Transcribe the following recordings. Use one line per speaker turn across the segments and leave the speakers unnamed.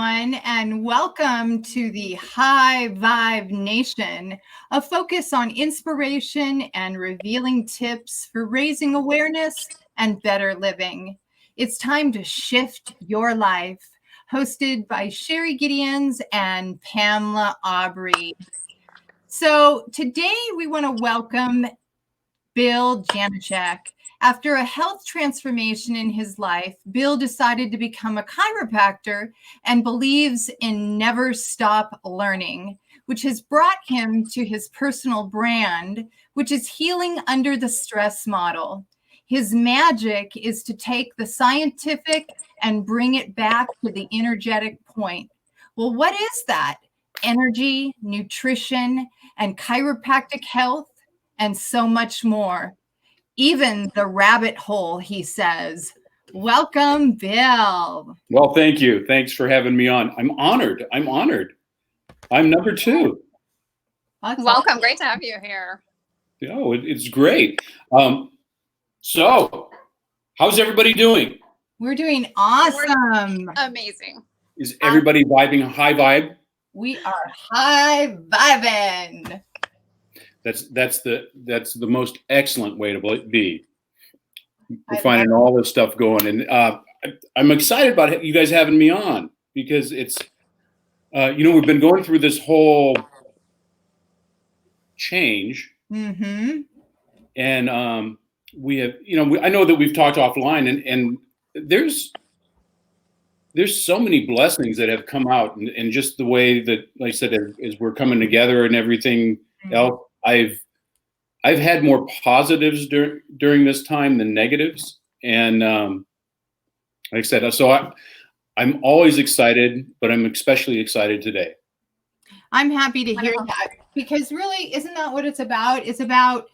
And welcome to the High Vibe Nation, a focus on inspiration and revealing tips for raising awareness and better living. It's time to shift your life. Hosted by Sherry Gideons and Pamela Aubrey. So today we want to welcome Bill Janeshak. After a health transformation in his life, Bill decided to become a chiropractor and believes in never stop learning, which has brought him to his personal brand, which is healing under the stress model. His magic is to take the scientific and bring it back to the energetic point. Well, what is that? Energy, nutrition, and chiropractic health, and so much more. Even the rabbit hole, he says. Welcome, Bill.
Well, thank you. Thanks for having me on. I'm honored. I'm number two.
Welcome. Great to have you here.
Oh, it's great. So, how's everybody doing?
We're doing awesome.
Amazing.
Is everybody vibing a high vibe?
We are high vibing.
That's the most excellent way to be. We're finding all this stuff going, and I'm excited about you guys having me on because it's we've been going through this whole change,
and
we have I know that we've talked offline, and there's so many blessings that have come out, and just the way that, like I said, as we're coming together and everything else. I've had more positives during this time than negatives, and like I said, so I'm always excited, but I'm especially excited today.
I'm happy to hear that, because really, isn't that what it's about? It's about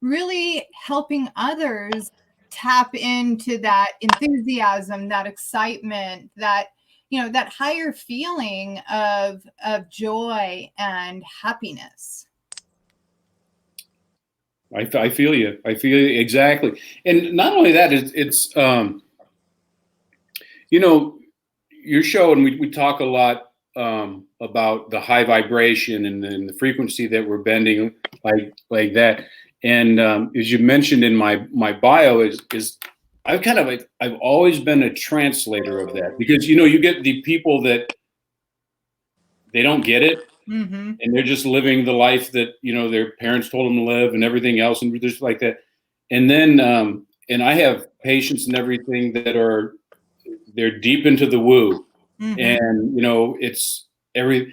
really helping others tap into that enthusiasm, that excitement, that that higher feeling of joy and happiness.
I feel you. I feel you exactly. And not only that, it's your show, and we talk a lot about the high vibration and the frequency that we're bending like that. And as you mentioned in my bio is I've always been a translator of that, because you get the people that they don't get it. And they're just living the life that their parents told them to live and everything else, and just like that. And then and I have patients and everything that they're deep into the woo, and it's and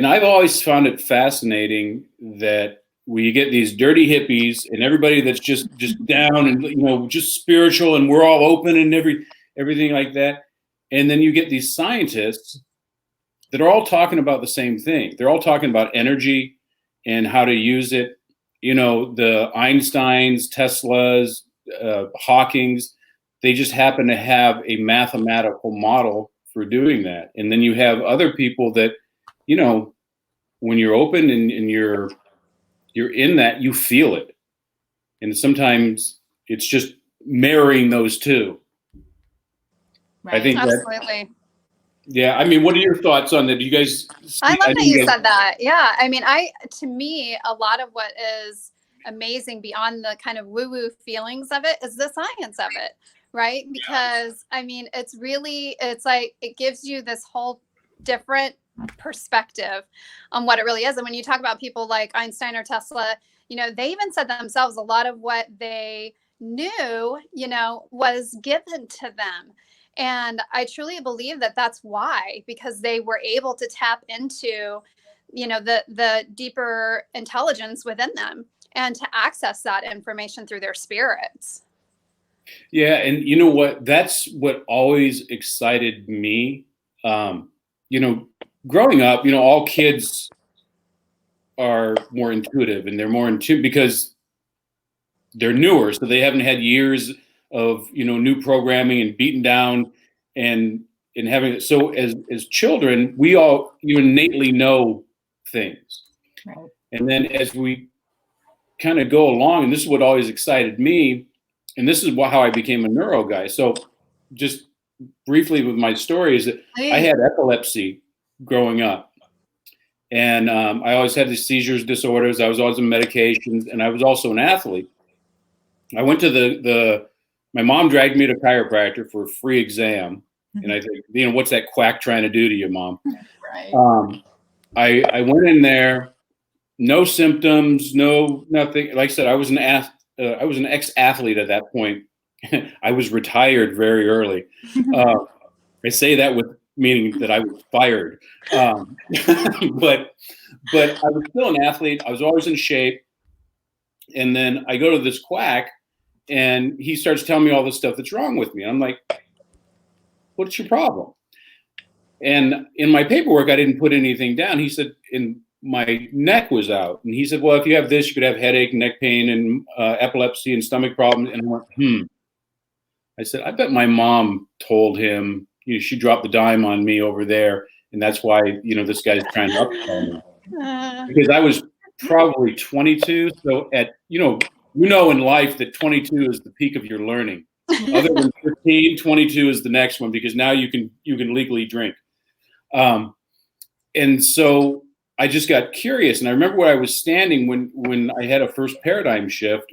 I've always found it fascinating that when you get these dirty hippies and everybody that's just down and just spiritual, and we're all open and everything like that, and then you get these scientists that are all talking about the same thing. They're all talking about energy and how to use it. The Einsteins, Teslas, Hawkings, they just happen to have a mathematical model for doing that. And then you have other people that, when you're open and you're in that, you feel it. And sometimes it's just marrying those two.
Right.
I think
absolutely.
Yeah, I mean, what are your thoughts on that? Do you guys?
I love that you said that. Yeah, I mean, to me, a lot of what is amazing beyond the kind of woo-woo feelings of it is the science of it, right? Because I mean, it's like it gives you this whole different perspective on what it really is. And when you talk about people like Einstein or Tesla, they even said themselves a lot of what they knew, was given to them. And I truly believe that that's why, because they were able to tap into, the deeper intelligence within them and to access that information through their spirits.
Yeah. And you know what? That's what always excited me. Growing up, all kids are more intuitive, and they're more in tune because they're newer. So they haven't had years of new programming and beaten down and having it. So as children, we all innately know things,
right.
And then as we kind of go along, and this is what always excited me, and this is how I became a neuro guy. So just briefly with my story is that I had epilepsy growing up. And I always had these seizures, disorders. I was always on medications, and I was also an athlete. I went to my mom dragged me to chiropractor for a free exam. And I think, what's that quack trying to do to you, Mom?
Right.
I went in there, no symptoms, nothing. Like I said, I was an ex-athlete at that point. I was retired very early. I say that with meaning that I was fired. But I was still an athlete. I was always in shape. And then I go to this quack, and he starts telling me all the stuff that's wrong with me. And I'm like, what's your problem? And in my paperwork, I didn't put anything down. He said, my neck was out. And he said, well, if you have this, you could have headache, neck pain, and epilepsy and stomach problems. And I went, I said, I bet my mom told him, she dropped the dime on me over there. And that's why, this guy's trying to upsell me. Because I was probably 22. So in life that 22 is the peak of your learning. Other than 15, 22 is the next one, because now you can legally drink. And so I just got curious. And I remember where I was standing when I had a first paradigm shift,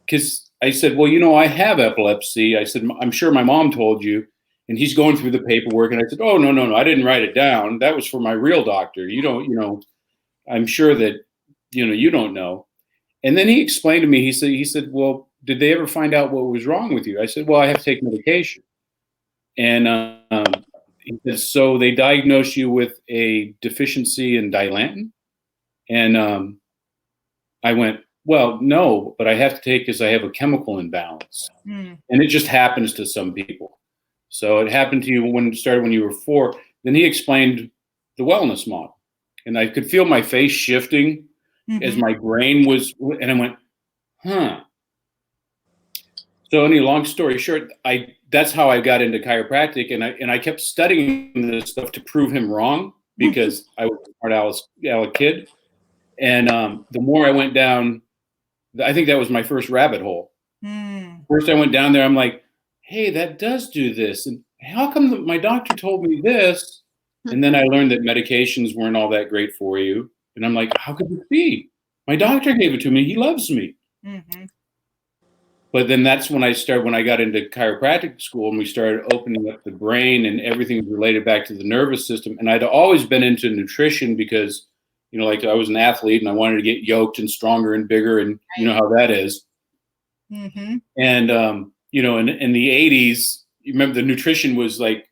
because I said, well, I have epilepsy. I said, I'm sure my mom told you. And he's going through the paperwork. And I said, oh, no, I didn't write it down. That was for my real doctor. You don't, I'm sure that, you don't know. And then he explained to me, he said, well, did they ever find out what was wrong with you? I said, well, I have to take medication. And he said, so they diagnosed you with a deficiency in Dilantin? And I went, well, no, but I have to take because I have a chemical imbalance. And it just happens to some people. So it happened to you when it started when you were 4. Then he explained the wellness model. And I could feel my face shifting as my brain was, and I went, So long story short, that's how I got into chiropractic, and I kept studying this stuff to prove him wrong, because I was a smart aleck kid. And the more I went down, I think that was my first rabbit hole. First I went down there, I'm like, hey, that does do this. And how come my doctor told me this? And then I learned that medications weren't all that great for you. And I'm like, how could it be? My doctor gave it to me. He loves me. But then that's when I got into chiropractic school, and we started opening up the brain, and everything was related back to the nervous system. And I'd always been into nutrition because, like I was an athlete and I wanted to get yoked and stronger and bigger, and you know how that is. And, in the 80s, you remember the nutrition was like,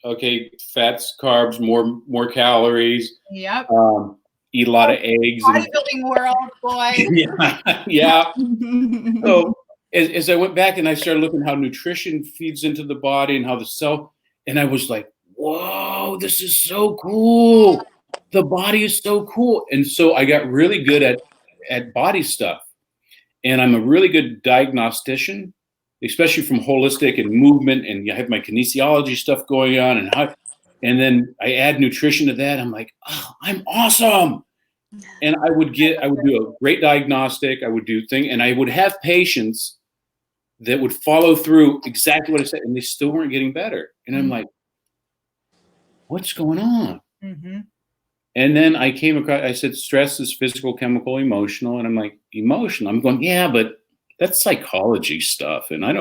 okay, fats, carbs, more calories.
Yep.
Eat a lot of eggs.
Bodybuilding world, boy.
Yeah. So as I went back and I started looking how nutrition feeds into the body and how the cell, and I was like, whoa, this is so cool. The body is so cool. And so I got really good at body stuff. And I'm a really good diagnostician, especially from holistic and movement. And I have my kinesiology stuff going on. And then I add nutrition to that. I'm like, oh, I'm awesome. And I would do a great diagnostic. I would do things, and I would have patients that would follow through exactly what I said, and they still weren't getting better. And I'm like, what's going on? And then I came across, I said, stress is physical, chemical, emotional. And I'm like, emotional? I'm going, yeah, but that's psychology stuff. And I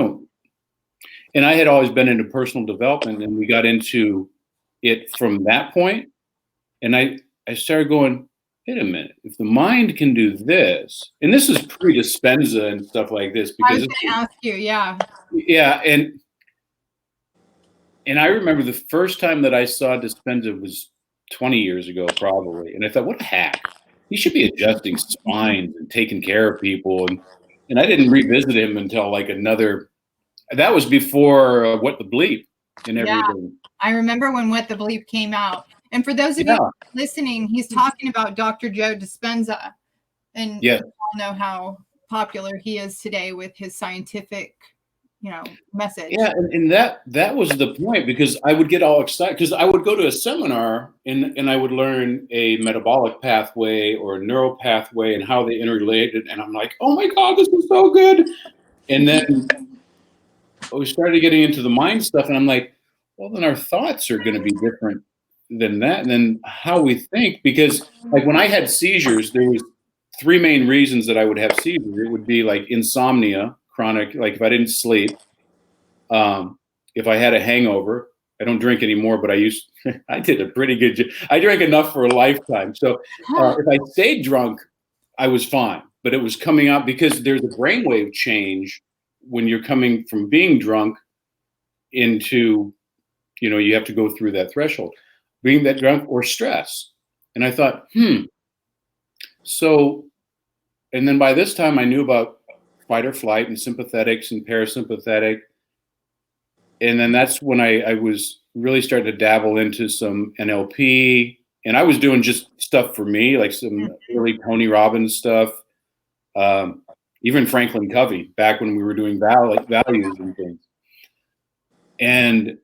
had always been into personal development, and we got into it from that point. And I started going, wait a minute, if the mind can do this, and this is pre-Dispenza and stuff like this, because
I was going to ask you, yeah.
Yeah, and I remember the first time that I saw Dispenza was 20 years ago, probably, and I thought, what a hack! He should be adjusting spines and taking care of people, and I didn't revisit him until that was before What the Bleep and everything.
Yeah, I remember when What the Bleep came out. And for those of you listening, he's talking about Dr. Joe Dispenza. And you all know how popular he is today with his scientific, message.
Yeah, and that was the point, because I would get all excited, because I would go to a seminar and I would learn a metabolic pathway or a neural pathway and how they interrelated. And I'm like, oh my God, this is so good. And then we started getting into the mind stuff, and I'm like, well, then our thoughts are going to be different than that, and then how we think. Because like when I had seizures, there was 3 main reasons that I would have seizures. It would be like insomnia, chronic, like if I didn't sleep, if I had a hangover. I don't drink anymore, but I did a pretty good job. I drank enough for a lifetime. So if I stayed drunk, I was fine, but it was coming out because there's a brainwave change when you're coming from being drunk into, you have to go through that threshold, being that drunk or stress. And I thought, so, and then by this time I knew about fight or flight and sympathetics and parasympathetic. And then that's when I was really starting to dabble into some NLP, and I was doing just stuff for me, like some early Tony Robbins stuff, even Franklin Covey, back when we were doing values and things. And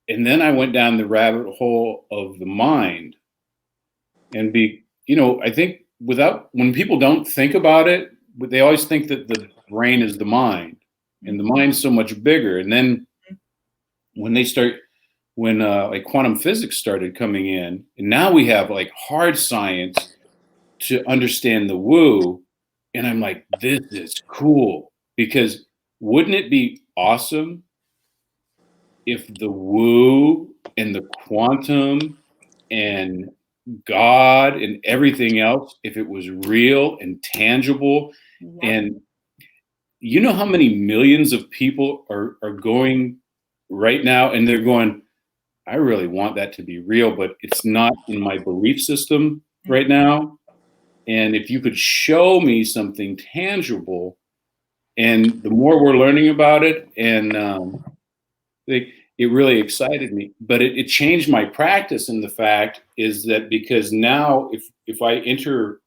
then I went down the rabbit hole of the mind, and I think when people don't think about it, they always think that the brain is the mind, and the mind's so much bigger. And then when like quantum physics started coming in, and now we have like hard science to understand the woo, and I'm like, this is cool, because wouldn't it be awesome if the woo and the quantum and God and everything else, if it was real and tangible?
Yeah.
And you know how many millions of people are going right now, and they're going, I really want that to be real, but it's not in my belief system right now. And if you could show me something tangible, and the more we're learning about it, and it really excited me. But it changed my practice. And the fact is that because now if I enter,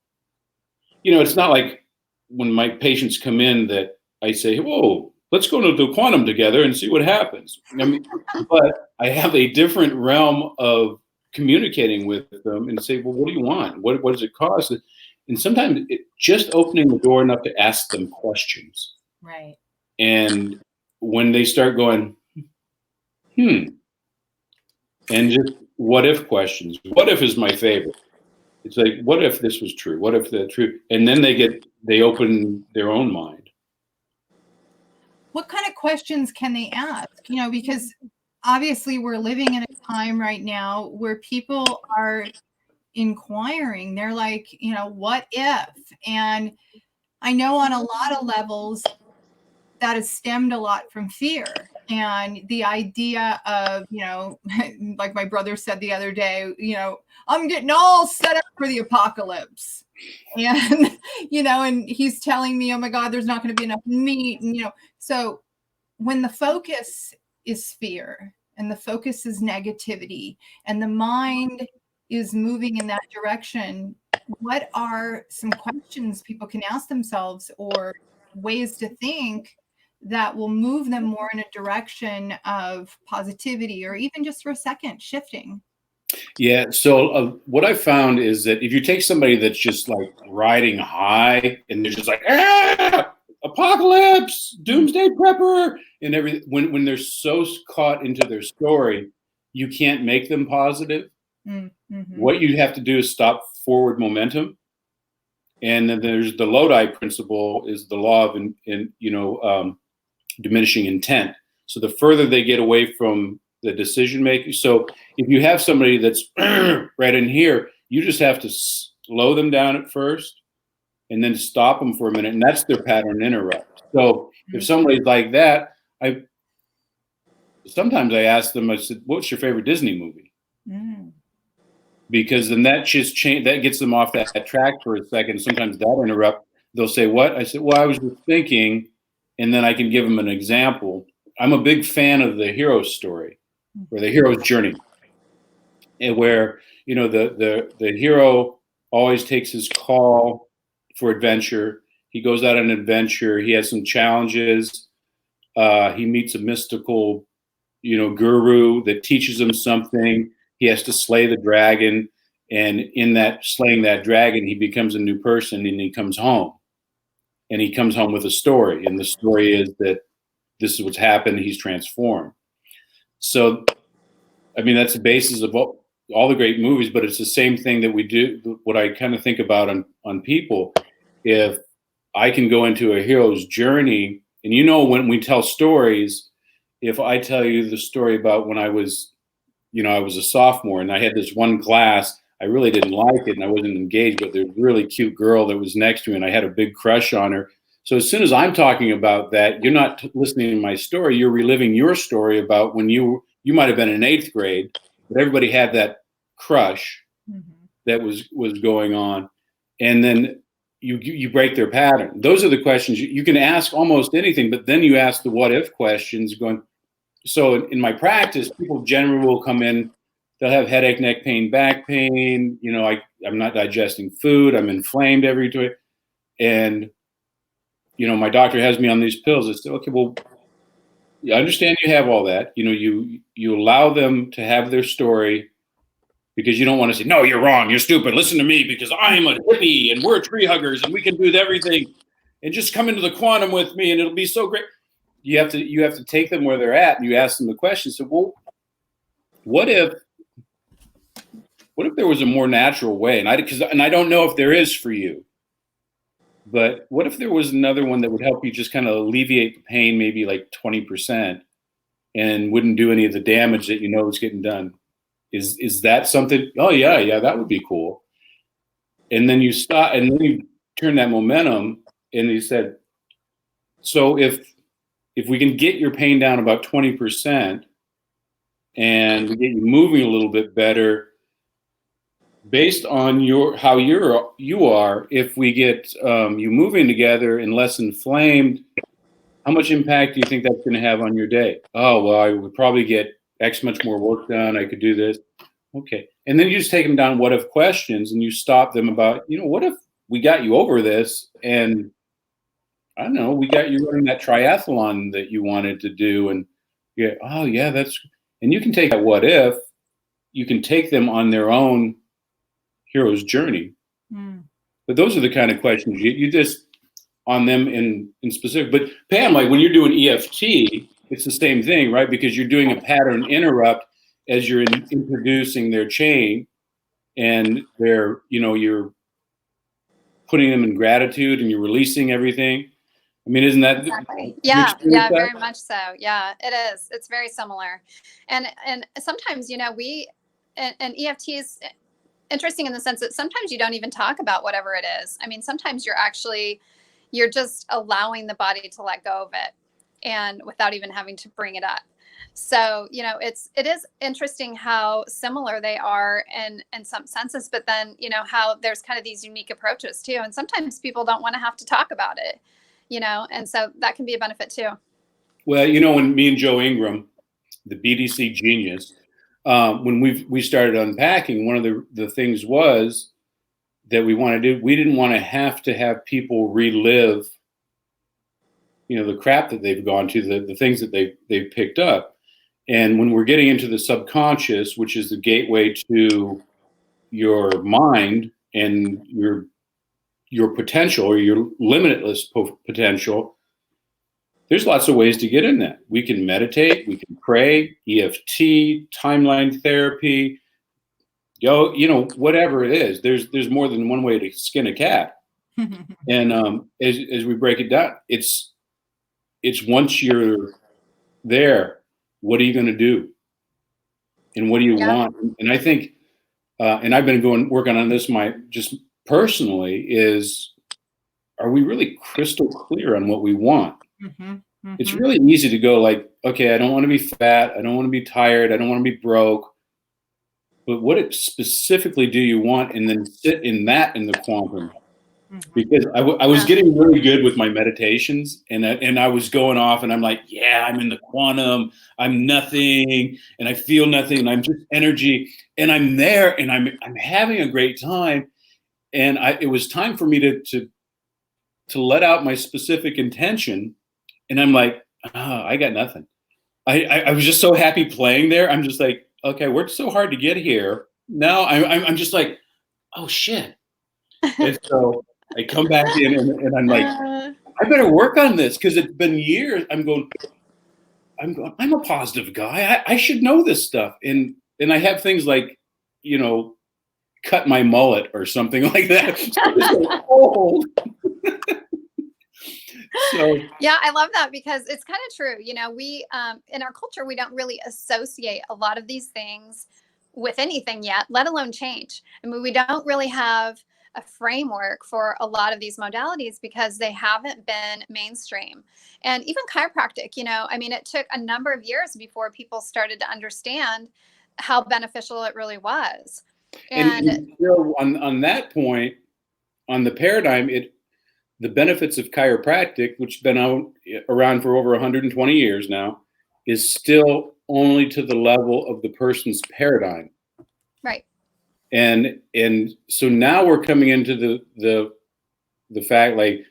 it's not like when my patients come in that I say, whoa, let's go to the quantum together and see what happens. But I have a different realm of communicating with them and say, well, what do you want? What does it cost? And sometimes just opening the door enough to ask them questions.
Right.
And when they start going, and just what if questions. What if is my favorite. It's like, what if this was true? What if that's true? And then they open their own mind.
What kind of questions can they ask? Because obviously we're living in a time right now where people are inquiring. They're like, what if? And I know on a lot of levels that has stemmed a lot from fear, and the idea of, like my brother said the other day, I'm getting all set up for the apocalypse. And, and he's telling me, oh my God, there's not going to be enough meat. And, so when the focus is fear and the focus is negativity and the mind is moving in that direction, what are some questions people can ask themselves or ways to think that will move them more in a direction of positivity, or even just for a second shifting?
Yeah. So what I found is that if you take somebody that's just like riding high and they're just like, apocalypse, doomsday prepper, and everything, when they're so caught into their story, you can't make them positive. Mm-hmm. What you have to do is stop forward momentum. And then there's the Lodi principle, is the law of diminishing intent. So the further they get away from the decision making. So if you have somebody that's right in here, you just have to slow them down at first and then stop them for a minute. And that's their pattern interrupt. So if somebody's like that, sometimes I ask them, I said, what's your favorite Disney movie? Because then that just that gets them off that track for a second. Sometimes that interrupt, they'll say, what? I said, well, I was just thinking, and then I can give them an example. I'm a big fan of the hero story, or the hero's journey, and where, the hero always takes his call for adventure. He goes out on an adventure. He has some challenges. He meets a mystical, guru that teaches him something. He has to slay the dragon. And in that slaying that dragon, he becomes a new person, and he comes home. And he comes home with a story. And the story is that this is what's happened. He's transformed. So, I mean, that's the basis of all the great movies, but it's the same thing that we do. What I kind of think about on people, if I can go into a hero's journey, and when we tell stories, if I tell you the story about when I was a sophomore and I had this one class, I really didn't like it and I wasn't engaged, but there's a really cute girl that was next to me and I had a big crush on her. So as soon as I'm talking about that, you're not listening to my story, you're reliving your story about when you might have been in 8th grade, but everybody had that crush that was going on. And then you break their pattern. Those are the questions you can ask almost anything, but then you ask the what if questions going. So in my practice, people generally will come in, they'll have headache, neck pain, back pain. I'm not digesting food. I'm inflamed every day. And, my doctor has me on these pills. I say, okay, well, I understand you have all that. You allow them to have their story because you don't want to say, no, you're wrong. You're stupid. Listen to me because I'm a hippie and we're tree huggers and we can do everything and just come into the quantum with me and it'll be so great. You have to take them where they're at and you ask them the question. So, well, what if there was a more natural way? And I don't know if there is for you, but what if there was another one that would help you just kind of alleviate the pain, maybe like 20%, and wouldn't do any of the damage that is getting done? Is that something? Oh yeah, that would be cool. And then you stop, and then you turn that momentum, and he said, so if we can get your pain down about 20% and we get you moving a little bit better, based on how you are, if we get you moving together and less inflamed, how much impact do you think that's going to have on your day? Oh, well, I would probably get X much more work done. I could do this. Okay. And then you just take them down what if questions and you stop them about, what if we got you over this and I don't know, we got you running that triathlon that you wanted to do and and you can take that what if, you can take them on their own hero's journey. But those are the kind of questions you just on them in specific. But Pam, like when you're doing EFT, it's the same thing, right? Because you're doing a pattern interrupt as you're introducing their chain and you're putting them in gratitude and you're releasing everything. I mean, isn't that
exactly? Yeah, very much so. Yeah, it is. It's very similar. And sometimes, and EFT is interesting in the sense that sometimes you don't even talk about whatever it is. I mean, sometimes you're just allowing the body to let go of it and without even having to bring it up. So, it is interesting how similar they are in some senses, but then, how there's kind of these unique approaches too. And sometimes people don't want to have to talk about it, and so that can be a benefit too.
Well, when me and Joe Ingram, the BDC genius, when we started unpacking, one of the things was that we didn't want to have people relive, the crap that they've gone to, the things that they've picked up. And when we're getting into the subconscious, which is the gateway to your mind and your potential or your limitless potential, there's lots of ways to get in that. We can meditate, we can pray, EFT, timeline therapy, whatever it is. There's more than one way to skin a cat. And as we break it down, it's once you're there, what are you going to do? And what do you want? And I think, and I've been working on this just personally, is are we really crystal clear on what we want? It's really easy to go like, okay, I don't want to be fat. I don't want to be tired. I don't want to be broke. But what specifically do you want? And then sit in the quantum. Because I was getting really good with my meditations and I was going off and I'm like, yeah, I'm in the quantum. I'm nothing. And I feel nothing. And I'm just energy. And I'm there and I'm having a great time. And it was time for me to let out my specific intention. And I'm like, I got nothing. I was just so happy playing there. I'm just like, okay, worked so hard to get here. Now I'm just like, oh shit. And so I come back in and I'm like, I better work on this because it's been years. I'm going, I'm a positive guy. I should know this stuff. And I have things like, cut my mullet or something like that. So old. So
yeah, I love that because it's kind of true. We in our culture, we don't really associate a lot of these things with anything yet, let alone change. I mean, we don't really have a framework for a lot of these modalities because they haven't been mainstream. And even chiropractic, I mean, it took a number of years before people started to understand how beneficial it really was.
And on that point, on the paradigm, the benefits of chiropractic, which has been around for over 120 years now, is still only to the level of the person's paradigm.
Right.
And so now we're coming into the fact, like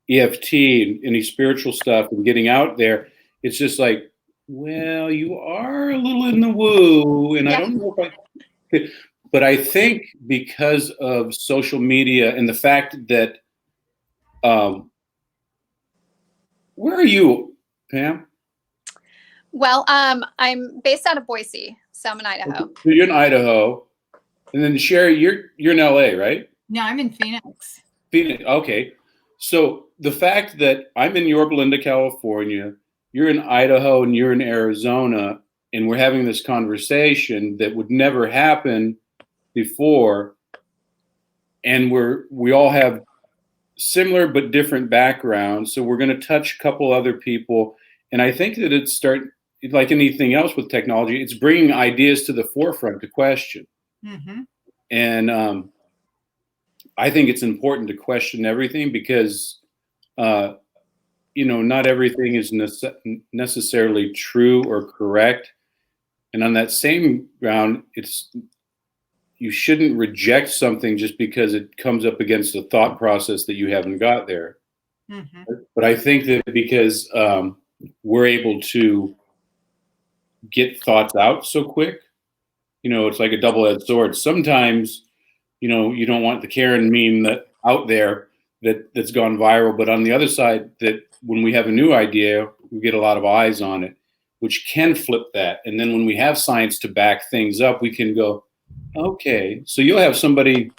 EFT and any spiritual stuff and getting out there. It's just like, well, you are a little in the woo, and I don't know if I could. But I think because of social media and the fact that, where are you, Pam?
Well, I'm based out of Boise, so I'm in Idaho.
So you're in Idaho, and then Sherry, you're in LA, right?
No, I'm in Phoenix.
Phoenix, okay. So the fact that I'm in Yorba, California, you're in Idaho, and you're in Arizona, and we're having this conversation that would never happen before, and we all have similar but different backgrounds, so we're going to touch a couple other people. And I think that like anything else with technology, it's bringing ideas to the forefront to question.
Mm-hmm.
And I think it's important to question everything because not everything is necessarily true or correct. And on that same ground, you shouldn't reject something just because it comes up against a thought process that you haven't got there.
Mm-hmm.
But I think that because we're able to get thoughts out so quick, it's like a double-edged sword. Sometimes, you don't want the Karen meme out there that's gone viral. But on the other side, that when we have a new idea, we get a lot of eyes on it, which can flip that. And then when we have science to back things up, we can go, okay, so you'll have somebody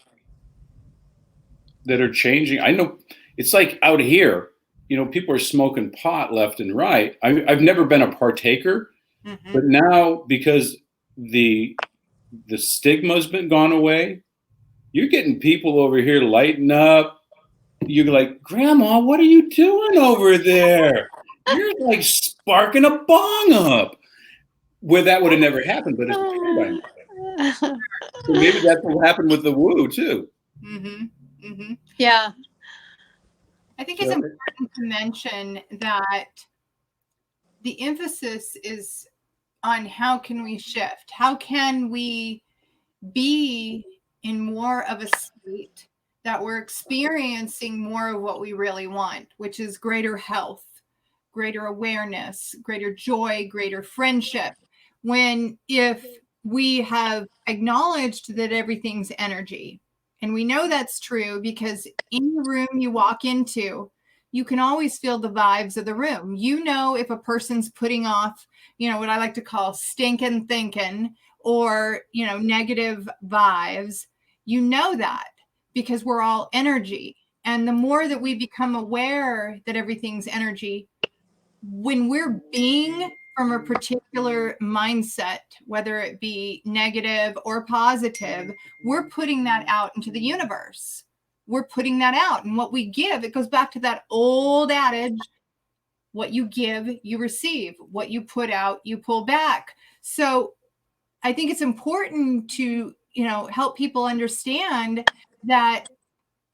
that are changing. I know it's like out here, people are smoking pot left and right. I've never been a partaker,
Mm-hmm.
but now because the stigma's been gone away, you're getting people over here lighting up. You're like, Grandma, what are you doing over there? You're like sparking a bong up. Where that would have never happened, but it's a paradigm. So maybe that's what happened with the woo too.
Mm-hmm. Mm-hmm.
Yeah.
I think it's important to mention that the emphasis is on how can we shift? How can we be in more of a state that we're experiencing more of what we really want, which is greater health, greater awareness, greater joy, greater friendship. If we have acknowledged that everything's energy, and we know that's true because in the room you walk into, you can always feel the vibes of the room. If a person's putting off, what I like to call stinking thinking or, negative vibes, that because we're all energy. And the more that we become aware that everything's energy, when we're being from a particular mindset, whether it be negative or positive, we're putting that out into the universe. We're putting that out. And what we give, it goes back to that old adage, what you give, you receive. What you put out, you pull back. So I think it's important to, help people understand that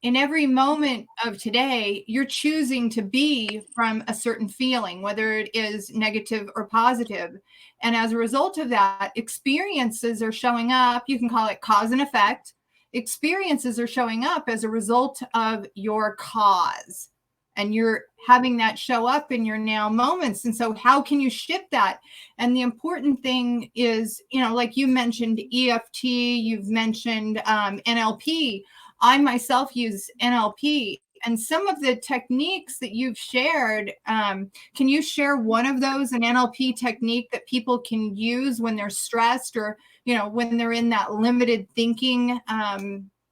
in every moment of today, you're choosing to be from a certain feeling, whether it is negative or positive. And as a result of that, experiences are showing up. You can call it cause and effect. Experiences are showing up as a result of your cause. And you're having that show up in your now moments. And so how can you shift that? And the important thing is, like you mentioned EFT, you've mentioned NLP. I myself use NLP, And some of the techniques that you've shared, can you share one of those, an NLP technique that people can use when they're stressed or, when they're in that limited thinking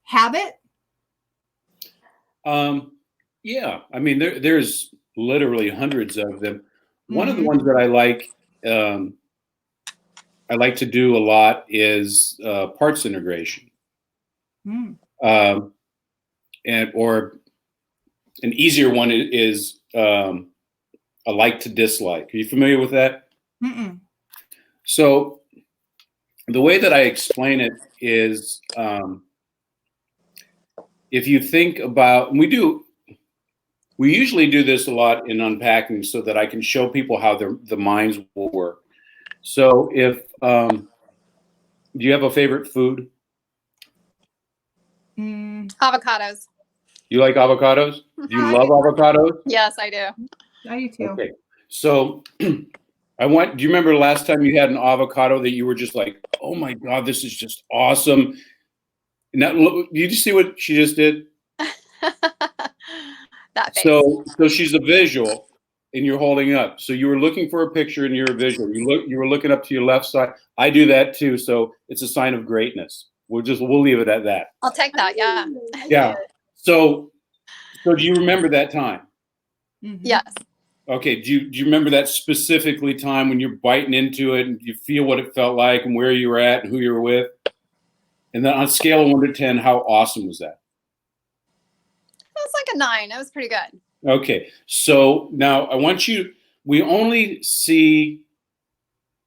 habit?
Yeah, I mean, there's literally hundreds of them. One of the ones that I like to do a lot is parts integration. Or an easier one is a like to dislike. Are you familiar with that? So the way that I explain it is, if you think about, we usually do this a lot in unpacking so that I can show people how the minds will work. So if, do you have a favorite food?
Avocados.
You like avocados? Do you love avocados?
Yes, I do.
I do too.
Okay. So do you remember the last time you had an avocado that you were just like, oh my God, this is just awesome. Now, did you see what she just did?
That face.
So she's a visual and you're holding up. So you were looking for a picture and you're a visual. You were looking up to your left side. I do that too. So it's a sign of greatness. We'll leave it at that.
I'll take that. Yeah.
Yeah. So do you remember that time?
Yes.
Okay. Do you remember that specifically time when you're biting into it and you feel what it felt like and where you were at and who you were with? And then on a scale of 1 to 10, how awesome was that?
It was like a 9. It was pretty good.
Okay. So now I want we only see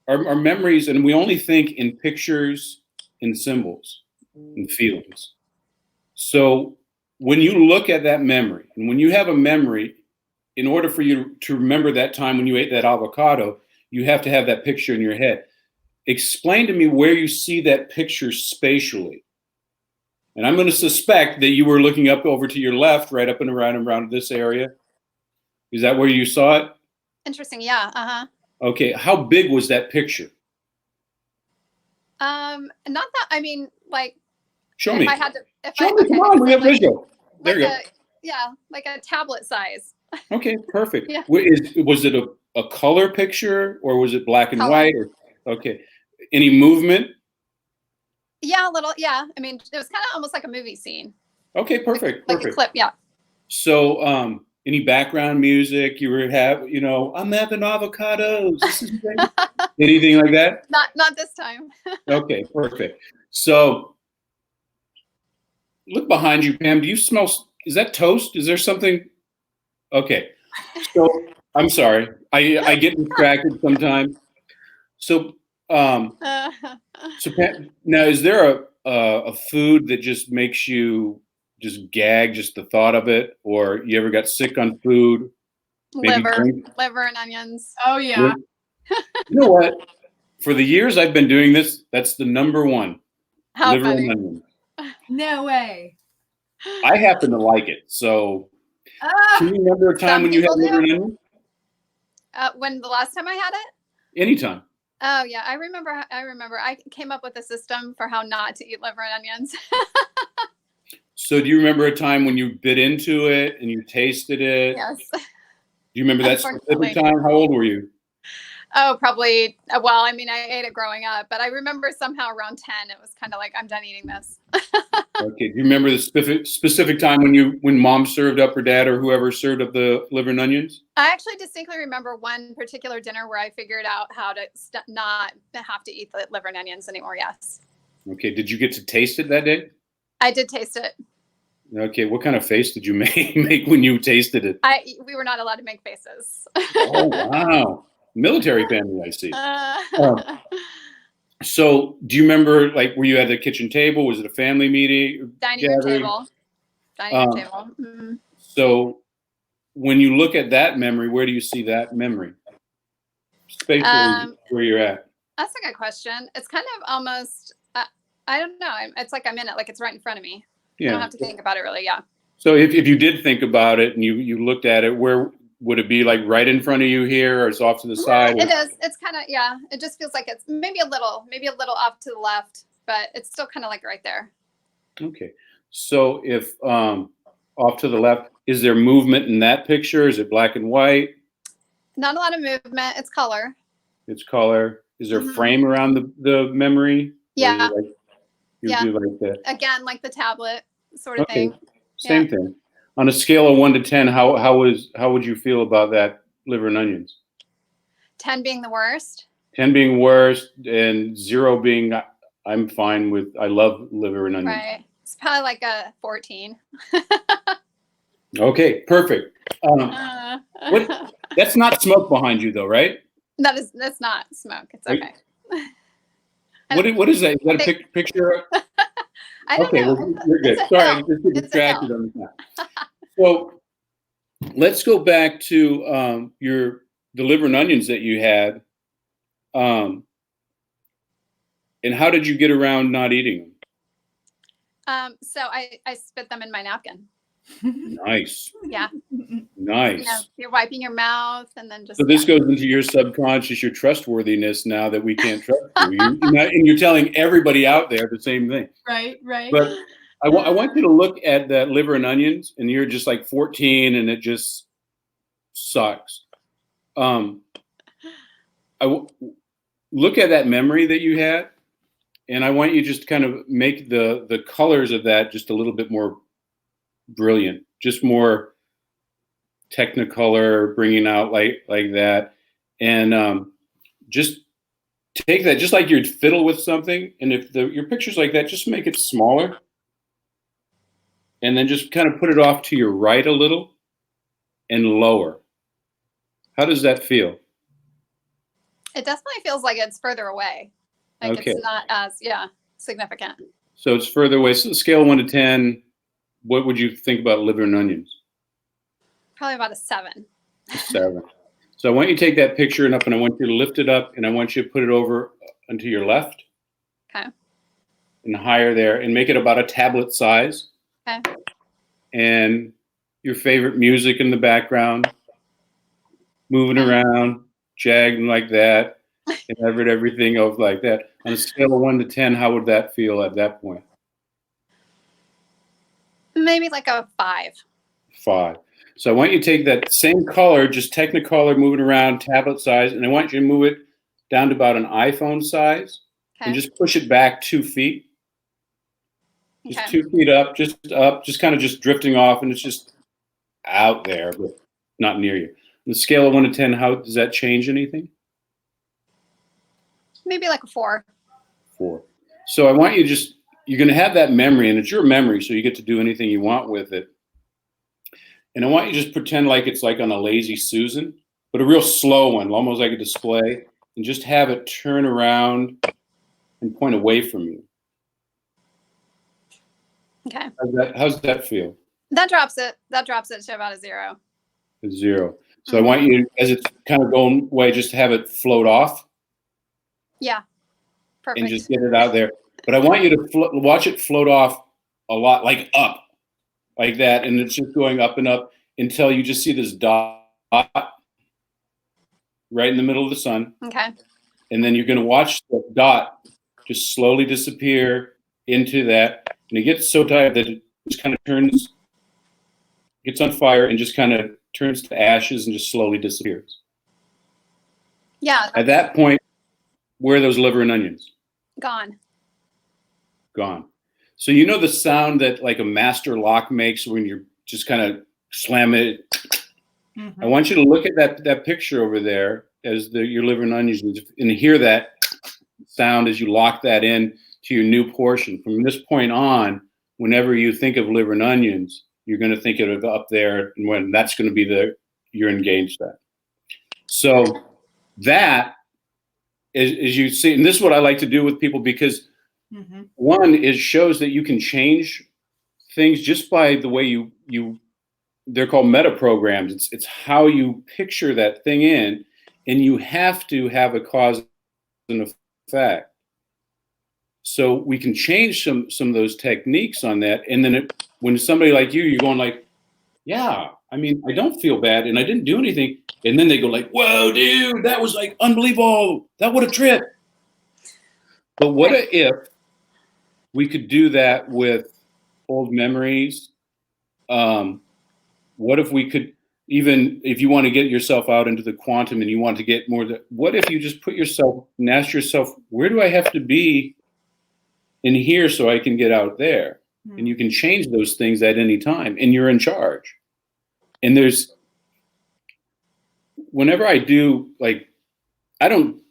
our memories and we only think in pictures and symbols and feelings. So when you look at that memory and when you have a memory, in order for you to remember that time when you ate that avocado, you have to have that picture in your head. Explain to me where you see that picture spatially. And I'm going to suspect that you were looking up over to your left, right up and around this area. Is that where you saw it?
Interesting. Yeah. Uh-huh.
Okay. How big was that picture?
Not that, I mean, like.
Show me.
If I had to,
Show me. Come on, we have visual. There you go.
Yeah, like a tablet size.
Okay, perfect.
Yeah.
Was it a color picture or was it black and
Color.
white? Okay. Any movement?
Yeah, a little. Yeah. I mean, it was kind of almost like a movie scene.
Okay, perfect.
Like a clip. Yeah.
So, any background music I'm having avocados. This is great. Anything like that?
Not this time.
Okay, perfect. So, look behind you, Pam. Do you smell? Is that toast? Is there something? Okay. So, I'm sorry. I get distracted sometimes. So, Pam, now is there a food that just makes you just gag, just the thought of it, or you ever got sick on food?
Liver and onions.
Oh yeah.
You know what? For the years I've been doing this, that's the number one.
How
liver
funny.
and onions.
No way.
I happen to like it. So, can you remember a time when you had liver and onions?
When the last time I had it?
Anytime.
Oh yeah, I remember. I came up with a system for how not to eat liver and onions.
So do you remember a time when you bit into it and you tasted it?
Yes.
Do you remember that specific time? How old were you?
Oh, probably. Well, I mean, I ate it growing up, but I remember somehow around 10, it was kind of like, I'm done eating this.
Okay. Do you remember the specific time when mom served up or dad or whoever served up the liver and onions?
I actually distinctly remember one particular dinner where I figured out how to not have to eat the liver and onions anymore. Yes.
Okay. Did you get to taste it that day?
I did taste it.
Okay. What kind of face did you make when you tasted it?
We were not allowed to make faces.
Oh, wow. Military family, I see. So do you remember, like, were you at the kitchen table? Was it a family meeting?
Dining room table. Mm-hmm.
So when you look at that memory, where do you see that memory? Spatially, where you're at.
That's a good question. It's kind of almost, I don't know. It's like I'm in it, like it's right in front of me.
Yeah.
I don't have to think about it really. Yeah.
So if you did think about it and you looked at it, where would it be, like right in front of you here, or it's off to the side?
It is. It's kind of, yeah. It just feels like it's maybe a little off to the left, but it's still kind of like right there.
Okay. So if off to the left. Is there movement in that picture? Is it black and white?
Not a lot of movement. It's color.
It's color. Is there a frame around the memory?
Yeah.
You
Yeah.
do like that.
Again, like the tablet sort of thing.
Same thing. On a scale of 1 to 10, how would you feel about that liver and onions?
10 being the worst.
10 being worst and 0 being I'm fine with. I love liver and onions.
Right. It's probably like a 14.
Okay, perfect. What? That's not smoke behind you though, right?
That's not smoke. It's okay.
What is that? Is that a picture?
I don't know.
Well, you're good. Sorry, I just get distracted on that. So let's go back to the liver and onions that you had. And how did you get around not eating them?
So I spit them in my napkin.
Nice.
Yeah.
Nice.
You're wiping your mouth and then just.
So this goes into your subconscious, your trustworthiness now that we can't trust you. And you're telling everybody out there the same thing.
Right.
But I want you to look at that liver and onions, and you're just like 14, and it just sucks. Look at that memory that you had, and I want you just kind of make the colors of that just a little bit more brilliant, just more Technicolor, bringing out like that, and just take that, just like you'd fiddle with something, and if your picture's like that, just make it smaller, and then just kind of put it off to your right a little and lower. How does that feel?
It definitely feels like it's further away. Like
Okay.
It's not as significant.
So it's further away. So scale 1 to 10, what would you think about liver and onions?
Probably about a 7.
A 7. So I want you to take that picture and I want you to lift it up, and I want you to put it over onto your left.
Okay.
And higher there, and make it about a tablet size.
Okay.
And your favorite music in the background, moving around, jagging like that, and everything of like that. On a scale of 1 to 10, how would that feel at that point?
Maybe like a 5.
5. So I want you to take that same color, just Technicolor, moving around, tablet size, and I want you to move it down to about an iPhone size, and just push it back 2 feet. Just 2 feet up, just kind of just drifting off, and it's just out there, but not near you. On the scale of 1 to 10, how does that change anything?
Maybe like a 4.
4. So I want you you're going to have that memory, and it's your memory, so you get to do anything you want with it. And I want you to just pretend like it's like on a Lazy Susan, but a real slow one, almost like a display, and just have it turn around and point away from you.
Okay.
How's that feel?
That drops it to about a 0.
A 0. So I want you, as it's kind of going away, just have it float off.
Yeah. Perfect.
And just get it out there. But I want you to watch it float off a lot, like up, like that. And it's just going up and up until you just see this dot right in the middle of the sun.
Okay.
And then you're going to watch the dot just slowly disappear into that. And it gets so tight that it just kind of gets on fire and just kind of turns to ashes and just slowly disappears.
Yeah.
At that point, where are those liver and onions?
Gone.
Gone. So you know the sound that like a master lock makes when you're just kind of slam it. I want you to look at that picture over there as your liver and onions and hear that sound as you lock that in to your new portion. From this point on, whenever you think of liver and onions, you're going to think of it up there, and when that's going to be you're engaged at. So that is you see, and this is what I like to do with people, because one, it shows that you can change things just by the way you they're called meta programs. It's how you picture that thing in, and you have to have a cause and effect. So we can change some of those techniques on that, and then when somebody like you're going like, yeah, I mean, I don't feel bad, and I didn't do anything, and then they go like, whoa, dude, that was like unbelievable. That would have tripped. But what if we could do that with old memories What if we could, even if you want to get yourself out into the quantum and you want to get more, what if you just put yourself and ask yourself, where do I have to be in here so I can get out there? And you can change those things at any time, and you're in charge. And whenever I do, like, I'm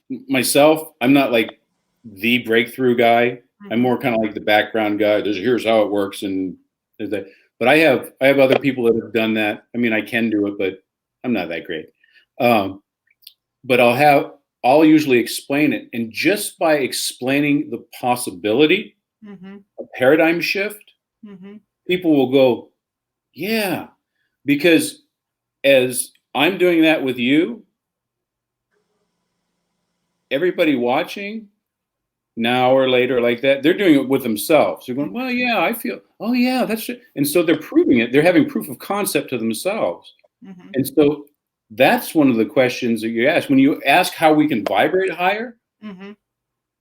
not like the breakthrough guy. I'm more kind of like the background guy. Here's how it works, and there's that. But I have other people that have done that. I mean, I can do it, but I'm not that great. But I'll usually explain it, and just by explaining the possibility, a paradigm shift, people will go, yeah, because as I'm doing that with you, everybody watching now or later like that, they're doing it with themselves. They're going, well, yeah, I feel, oh yeah, that's it. And so they're proving it. They're having proof of concept to themselves. And so that's one of the questions that you ask. When you ask how we can vibrate higher,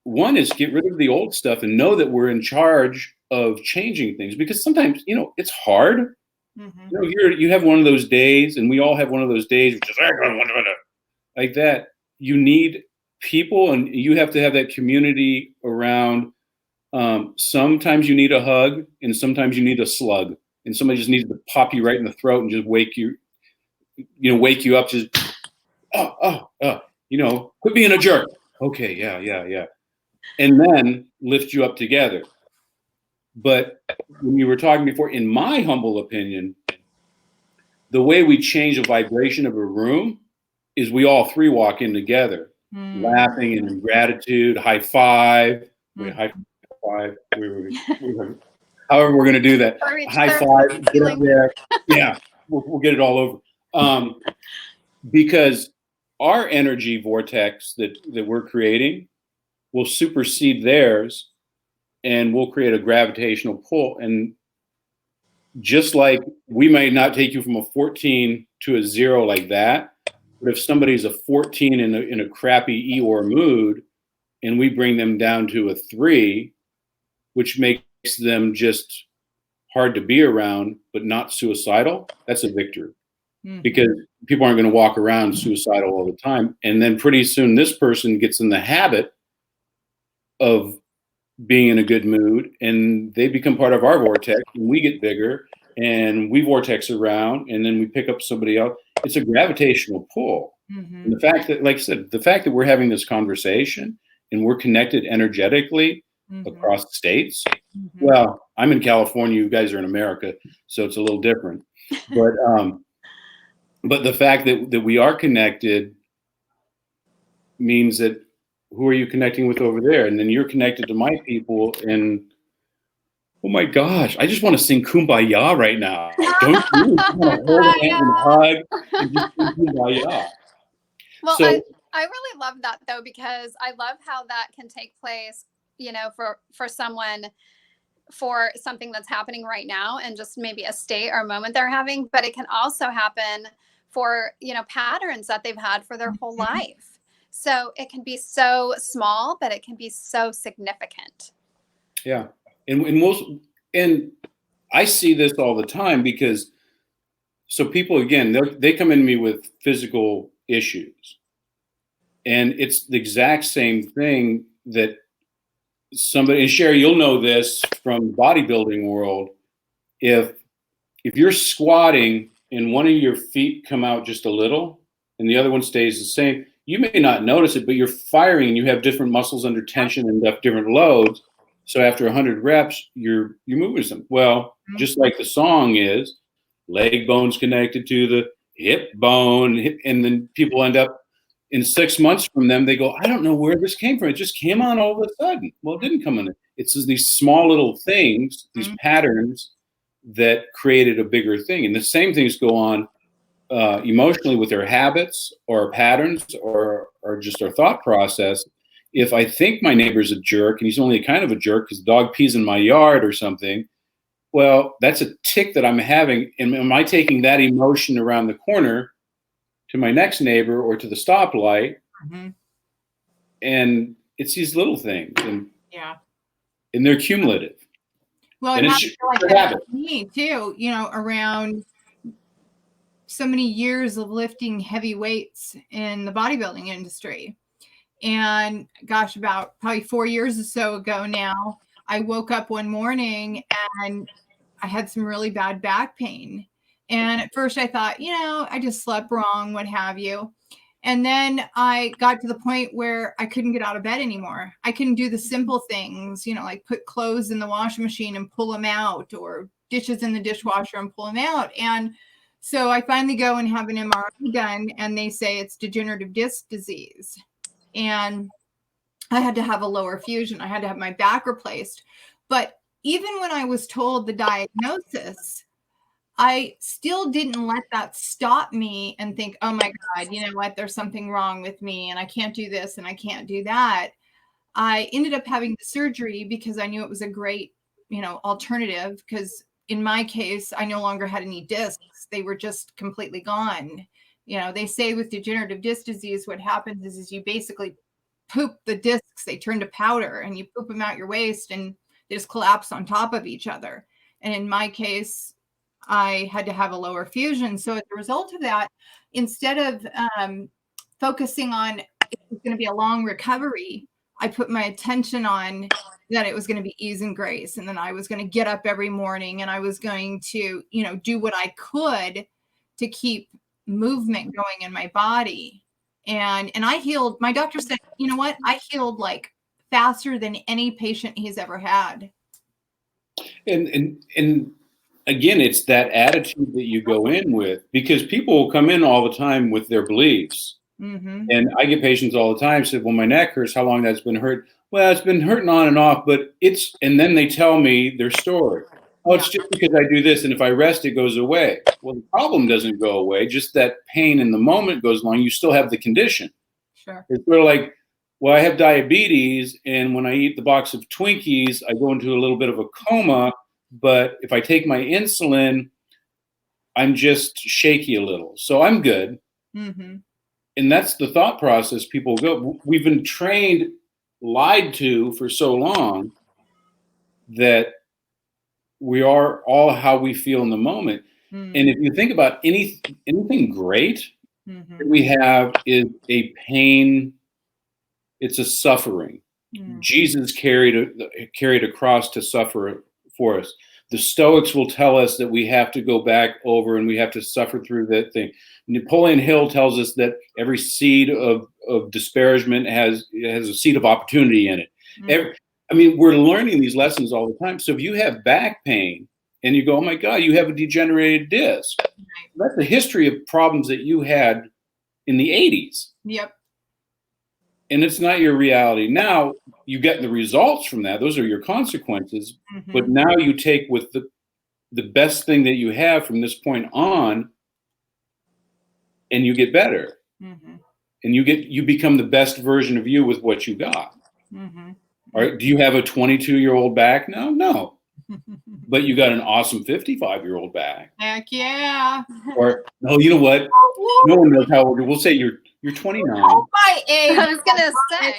one is get rid of the old stuff and know that we're in charge of changing things, because sometimes, it's hard. You have one of those days, and we all have one of those days, which is like that. You need people, and you have to have that community around. Sometimes you need a hug, and sometimes you need a slug, and somebody just needs to pop you right in the throat and just wake you up. Just quit being a jerk. Okay, yeah, and then lift you up together. But when you were talking before, in my humble opinion, the way we change the vibration of a room is we all three walk in together, laughing and in gratitude, high five, high five, however we're going to do that. High five, get up there. Yeah, we'll get it all over. Because our energy vortex that we're creating will supersede theirs, and we'll create a gravitational pull. And just like we might not take you from a 14 to a 0 like that, but if somebody's a 14 in a crappy Eeyore mood, and we bring them down to a 3, which makes them just hard to be around, but not suicidal, that's a victory. Because people aren't going to walk around suicidal all the time. And then pretty soon this person gets in the habit of being in a good mood, and they become part of our vortex, and we get bigger, and we vortex around, and then we pick up somebody else. It's a gravitational pull. And the fact that, like I said, the fact that we're having this conversation and we're connected energetically across states. Well, I'm in California, you guys are in America, so it's a little different. But the fact that we are connected means that, who are you connecting with over there? And then you're connected to my people, and oh my gosh, I just want to sing Kumbaya right now. Don't you? I want to hold a hand and hug and just sing Kumbaya.
Well, so, I really love that though, because I love how that can take place, for someone, for something that's happening right now and just maybe a state or a moment they're having, but it can also happen for, patterns that they've had for their whole life. So it can be so small, but it can be so significant.
Yeah. And I see this all the time, because so people, again, they come in me with physical issues, and it's the exact same thing that somebody, and Sherry, you'll know this from bodybuilding world. If you're squatting and one of your feet come out just a little and the other one stays the same, you may not notice it, but you're firing and you have different muscles under tension and different loads. So after 100 reps, you're moving some. Well, just like the song is, leg bone's connected to the hip bone, and then people end up in 6 months from them, they go, I don't know where this came from. It just came on all of a sudden. Well, it didn't come on. It's just these small little things, these patterns that created a bigger thing. And the same things go on emotionally with our habits or our patterns or just our thought process. If I think my neighbor's a jerk and he's only kind of a jerk because the dog pees in my yard or something, well, that's a tick that I'm having. And am I taking that emotion around the corner to my next neighbor or to the stoplight? And it's these little things, and they're cumulative.
Well, it
And
happened like
it's
that
habit.
to me too, around so many years of lifting heavy weights in the bodybuilding industry. And gosh, about probably 4 years or so ago now, I woke up one morning and I had some really bad back pain. And at first I thought, I just slept wrong, what have you. And then I got to the point where I couldn't get out of bed anymore. I couldn't do the simple things, like put clothes in the washing machine and pull them out, or dishes in the dishwasher and pull them out. And so I finally go and have an MRI done, and they say it's degenerative disc disease. And I had to have a lower fusion. I had to have my back replaced. But even when I was told the diagnosis, I still didn't let that stop me and think, oh my God, you know what? There's something wrong with me and I can't do this and I can't do that. I ended up having the surgery because I knew it was a great, alternative, because in my case, I no longer had any discs. They were just completely gone. They say with degenerative disc disease, what happens is you basically poop the discs. They turn to powder and you poop them out your waist and they just collapse on top of each other. And in my case, I had to have a lower fusion. So as a result of that, instead of focusing on it was going to be a long recovery, I put my attention on that it was going to be ease and grace. And then I was going to get up every morning and I was going to, do what I could to keep movement going in my body. And I healed. My doctor said, you know what? I healed like faster than any patient he's ever had.
And again, it's that attitude that you go in with, because people will come in all the time with their beliefs.
Mm-hmm.
And I get patients all the time say, well, my neck hurts. How long that's been hurt? Well, it's been hurting on and off, but and then they tell me their story. Oh, it's just because I do this, and if I rest, it goes away. Well, the problem doesn't go away. Just that pain in the moment goes along. You still have the condition.
Sure.
It's sort of like, well, I have diabetes, and when I eat the box of Twinkies, I go into a little bit of a coma. But if I take my insulin, I'm just shaky a little. So I'm good.
Mm-hmm.
And that's the thought process people go. We've been trained, lied to for so long that we are all how we feel in the moment.
Mm-hmm.
And if you think about anything great
Mm-hmm.
that we have is a pain, it's a suffering.
Mm-hmm.
Jesus carried a cross to suffer for us. The Stoics will tell us that we have to go back over and we have to suffer through that thing. Napoleon Hill tells us that every seed of disparagement has a seed of opportunity in it.
Mm-hmm.
We're learning these lessons all the time. So if you have back pain and you go, oh my God, you have a degenerated disc. That's the history of problems that you had in the 80s.
Yep.
And it's not your reality. Now you get the results from that. Those are your consequences.
Mm-hmm.
But now you take with the best thing that you have from this point on, and you get better.
Mm-hmm.
And you become the best version of you with what you got.
Mm-hmm.
All right. Do you have a 22-year-old back now? No. But you got an awesome 55-year-old back.
Heck yeah.
Or no, you know what? No one knows how old. We'll say you're 29.
Oh, my age.
I was gonna say.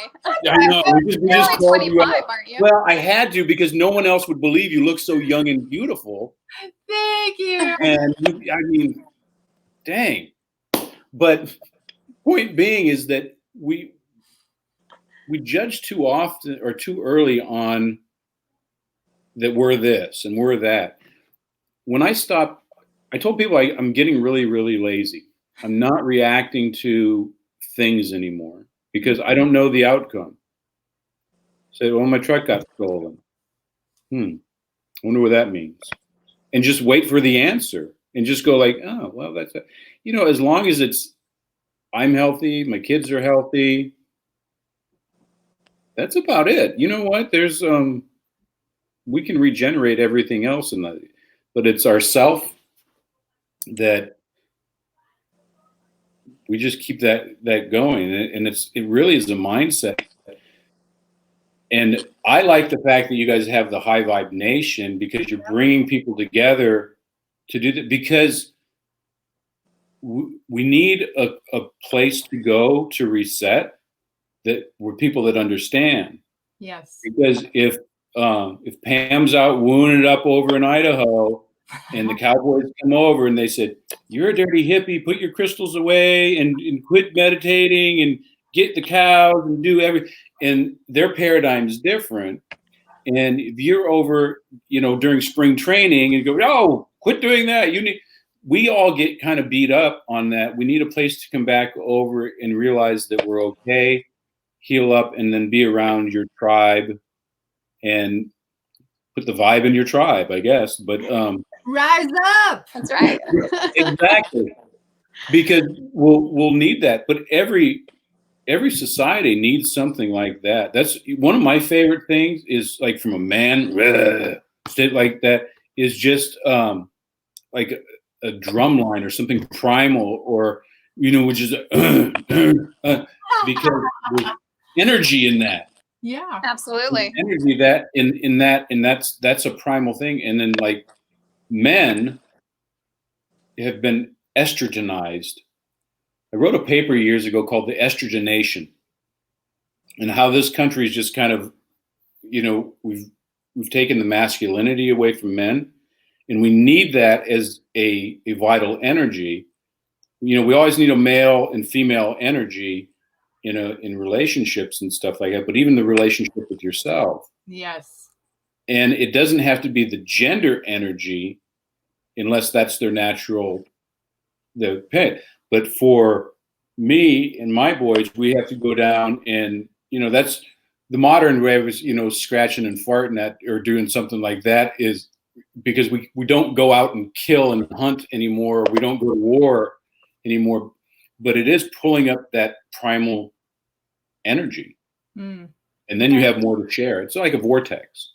I know. We
You're
just
only
called you
25,
out.
aren't you?
Well, I had to, because no one else would believe you look so young and beautiful.
Thank you.
And dang. But point being is that we judge too often or too early on that we're this and we're that. When I stopped, I told people I'm getting really, really lazy. I'm not reacting to things anymore because I don't know the outcome. Say, well, my truck got stolen. I wonder what that means. And just wait for the answer and just go like, oh, well, that's it. As long as I'm healthy, my kids are healthy, that's about it. You know what? There's, we can regenerate everything else but it's ourself that we just keep that going. And it really is a mindset. And I like the fact that you guys have the High Vibe Nation, because you're bringing people together to do that, because we need a place to go to reset, that we're people that understand.
Yes.
Because if if Pam's out wooing it up over in Idaho, and the cowboys come over and they said, "You're a dirty hippie. Put your crystals away and quit meditating and get the cows and do everything." And their paradigm is different. And if you're over, during spring training and go, "Oh, quit doing that. We all get kind of beat up on that. We need a place to come back over and realize that we're okay, heal up, and then be around your tribe and put the vibe in your tribe, I guess." But
rise up.
That's right.
exactly, because we'll need that. But every society needs something like that. That's one of my favorite things. Is like from a man, like that is just like a drum line or something primal, or which is because there's energy in that.
Yeah,
Absolutely.
There's energy that in that, and that's a primal thing. And then like men have been estrogenized. I wrote a paper years ago called The Estrogenation, and how this country is just kind of, we've taken the masculinity away from men, and we need that as a vital energy. We always need a male and female energy in relationships and stuff like that, but even the relationship with yourself.
yes,
And it doesn't have to be the gender energy unless that's their natural pit. But for me and my boys, we have to go down and, that's the modern way of, scratching and farting at or doing something like that, is because we don't go out and kill and hunt anymore. We don't go to war anymore, but it is pulling up that primal energy. And then you have more to share. It's like a vortex.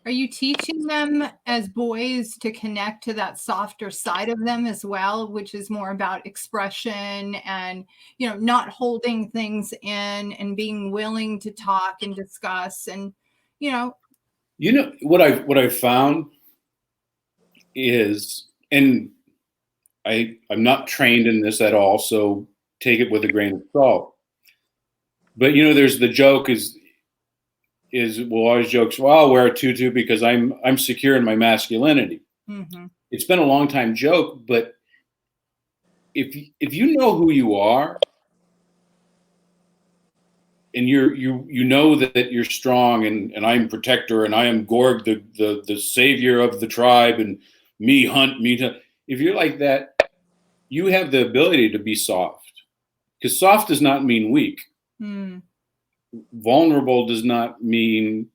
Are you teaching them as boys to connect to that softer side of them as well, which is more about expression and, not holding things in and being willing to talk and discuss and,
what I've found is, and I'm not trained in this at all, so take it with a grain of salt. But there's the joke is we'll always joke, "Well, I'll wear a tutu because I'm secure in my masculinity." It's been a long time joke, but if you know who you are, and you know that you're strong, and I'm protector, and I am Gorg, the savior of the tribe, and me hunt. If you're like that, you have the ability to be soft, because soft does not mean weak. Vulnerable does not mean,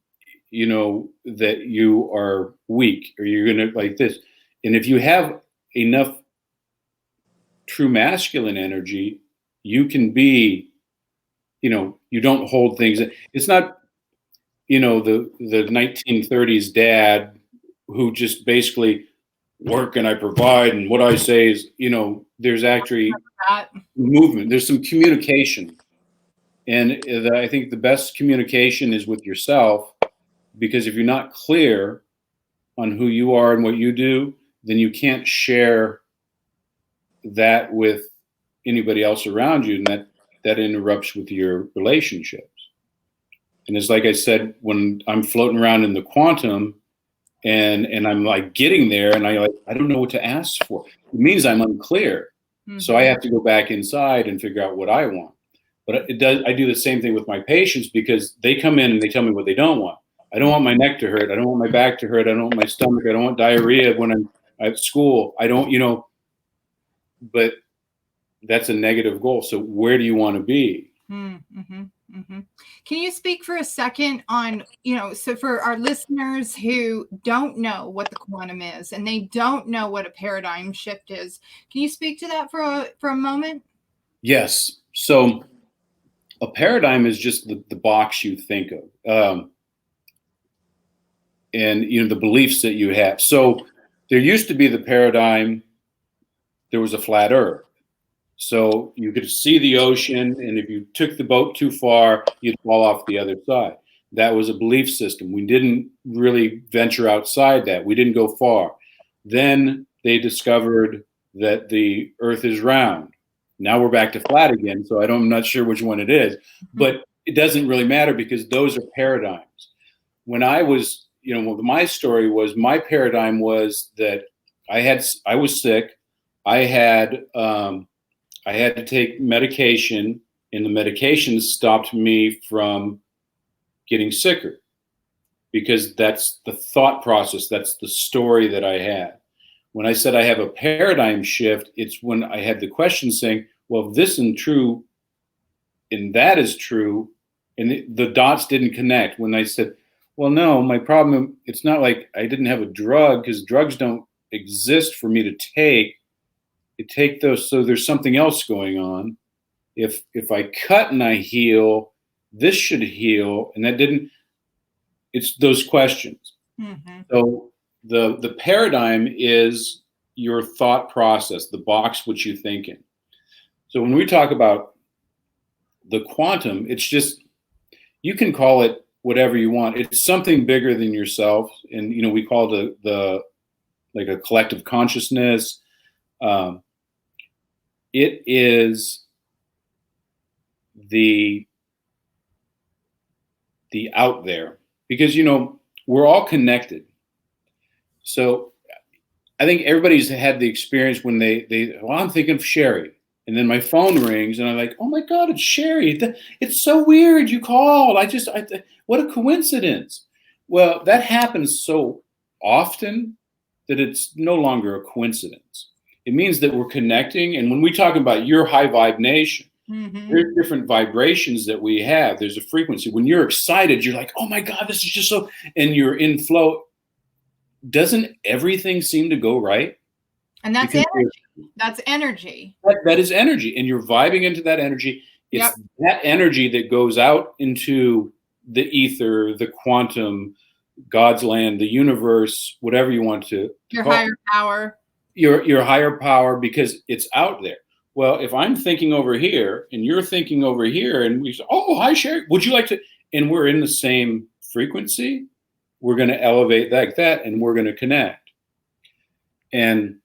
that you are weak or you're going to like this. And if you have enough true masculine energy, you can be, you don't hold things. It's not, the 1930s dad who just basically work and I provide, and what I say is, there's actually movement. There's some communication. And I think the best communication is with yourself, because if you're not clear on who you are and what you do, then you can't share that with anybody else around you, and that interrupts with your relationships. And it's like I said, when I'm floating around in the quantum and I'm like getting there, and I don't know what to ask for, it means I'm unclear. So I have to go back inside and figure out what I want. But I do the same thing with my patients, because they come in and they tell me what they don't want. I don't want my neck to hurt. I don't want my back to hurt. I don't want my stomach. I don't want diarrhea when I'm at school. I don't, but that's a negative goal. So where do you want to be?
Can you speak for a second on, so for our listeners who don't know what the quantum is and they don't know what a paradigm shift is, can you speak to that for a moment?
Yes. So a paradigm is just the box you think of, and the beliefs that you have. So there used to be the paradigm, there was a flat earth. So you could see the ocean, and if you took the boat too far, you'd fall off the other side. That was a belief system. We didn't really venture outside that. We didn't go far. Then they discovered that the earth is round. Now we're back to flat again. So I'm not sure which one it is. But it doesn't really matter because those are paradigms. When I was, my story was, my paradigm was that I was sick. I had to take medication, and the medication stopped me from getting sicker because that's the thought process. That's the story that I had. When I said I have a paradigm shift, it's when I had the question saying, well, this isn't true, and that is true, and the dots didn't connect. When I said, well, no, my problem, it's not like I didn't have a drug, because drugs don't exist for me to take. You take those, so there's something else going on. If I cut and I heal, this should heal, and that didn't. It's those questions. Mm-hmm. So the paradigm is your thought process, the box which you think in. So when we talk about the quantum, it's just, you can call it whatever you want. It's something bigger than yourself, and we call it the like a collective consciousness. It is the out there, because we're all connected. So I think everybody's had the experience when well, I'm thinking of Sherry, and then my phone rings and I'm like, oh my God, it's Sherry. It's so weird you called. What a coincidence. Well, that happens so often that it's no longer a coincidence. It means that we're connecting. And when we talk about your high vibe nation, mm-hmm. There's different vibrations that we have. There's a frequency. When you're excited, you're like, oh my God, this is just so, and you're in flow. Doesn't everything seem to go right?
And that's energy. That's energy.
That is energy. And you're vibing into that energy. It's that energy that goes out into the ether, the quantum, God's land, the universe, whatever you want to
your higher power.
Your higher power, because it's out there. Well, if I'm thinking over here and you're thinking over here, and we say, oh, hi, Sherry, would you like to? And we're in the same frequency, we're going to elevate like that, and we're going to connect. And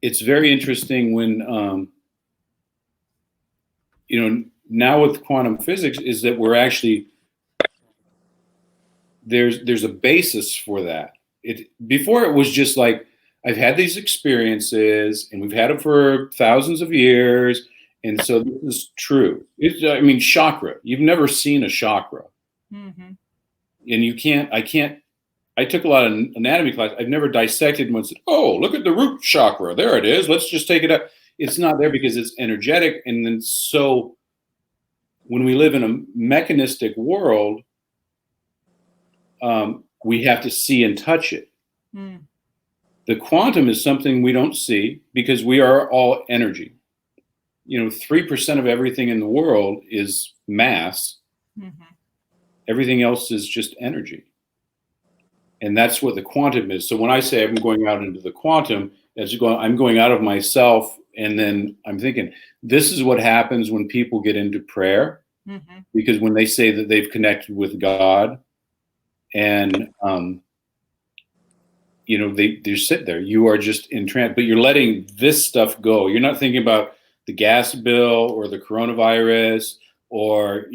it's very interesting when, now with quantum physics, is that we're actually, there's a basis for that. Before it was just like, I've had these experiences, and we've had them for thousands of years, and so this is true. Chakra. You've never seen a chakra, mm-hmm. And I took a lot of anatomy class. I've never dissected one and said, oh, look at the root chakra. There it is. Let's just take it up. It's not there because it's energetic. And then so when we live in a mechanistic world, we have to see and touch it. Mm. The quantum is something we don't see because we are all energy. 3% of everything in the world is mass. Mm-hmm. Everything else is just energy. And that's what the quantum is. So when I say I'm going out into the quantum, I'm going out of myself, and then I'm thinking, this is what happens when people get into prayer. Mm-hmm. Because when they say that they've connected with God, and they sit there. You are just in trance, but you're letting this stuff go. You're not thinking about the gas bill or the coronavirus or,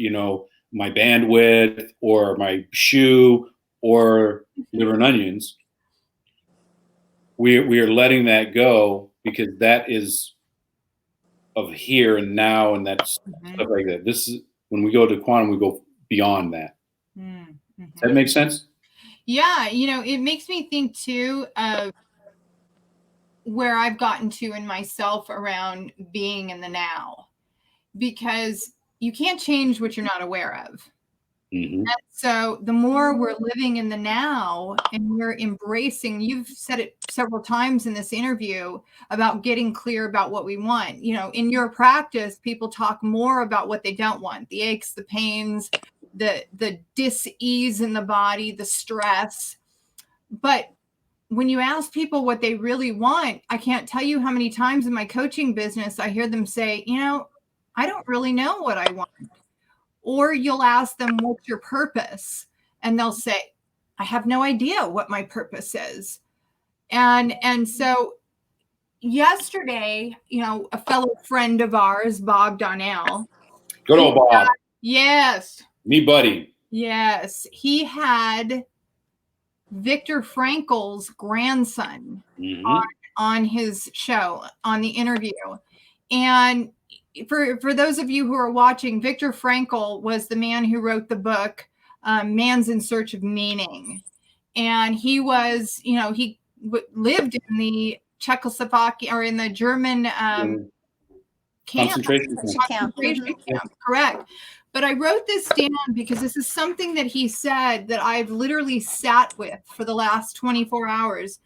my bandwidth or my shoe or liver and onions. We are letting that go because that is of here and now, and that's mm-hmm. stuff like that. This is when we go to quantum, we go beyond that. Mm-hmm. Does that make sense?
Yeah, it makes me think too of where I've gotten to in myself around being in the now, because you can't change what you're not aware of. Mm-hmm. And so the more we're living in the now and we're embracing, you've said it several times in this interview about getting clear about what we want. In your practice, people talk more about what they don't want, the aches, the pains, the dis-ease in the body, the stress. But when you ask people what they really want, I can't tell you how many times in my coaching business I hear them say, I don't really know what I want. Or you'll ask them, what's your purpose? And they'll say, I have no idea what my purpose is. And so yesterday, a fellow friend of ours, Bob Donnell.
Good old Bob.
Yes.
Me buddy.
Yes. He had Viktor Frankl's grandson on his show, on the interview. And for those of you who are watching, Viktor Frankl was the man who wrote the book, Man's in Search of Meaning. And he was, he lived in the Czechoslovakia or in the German
concentration
camp.
Correct. But I wrote this down because this is something that he said that I've literally sat with for the last 24 hours.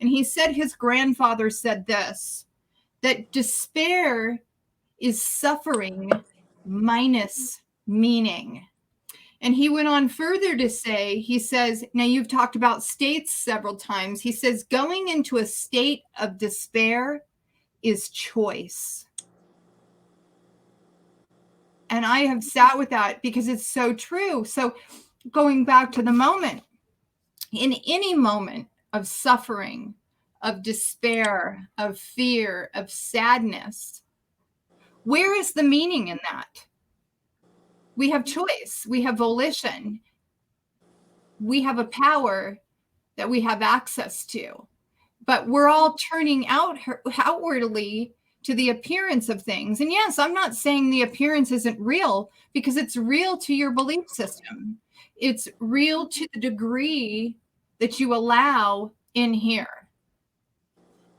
And he said his grandfather said this, that despair is suffering minus meaning. And he went on further to say, he says, now you've talked about states several times. He says, going into a state of despair is choice. And I have sat with that because it's so true. So going back to the moment, in any moment of suffering, of despair, of fear, of sadness, where is the meaning in that? We have choice. We have volition. We have a power that we have access to. But we're all turning outwardly to the appearance of things. And yes, I'm not saying the appearance isn't real, because it's real to your belief system. It's real to the degree that you allow in here.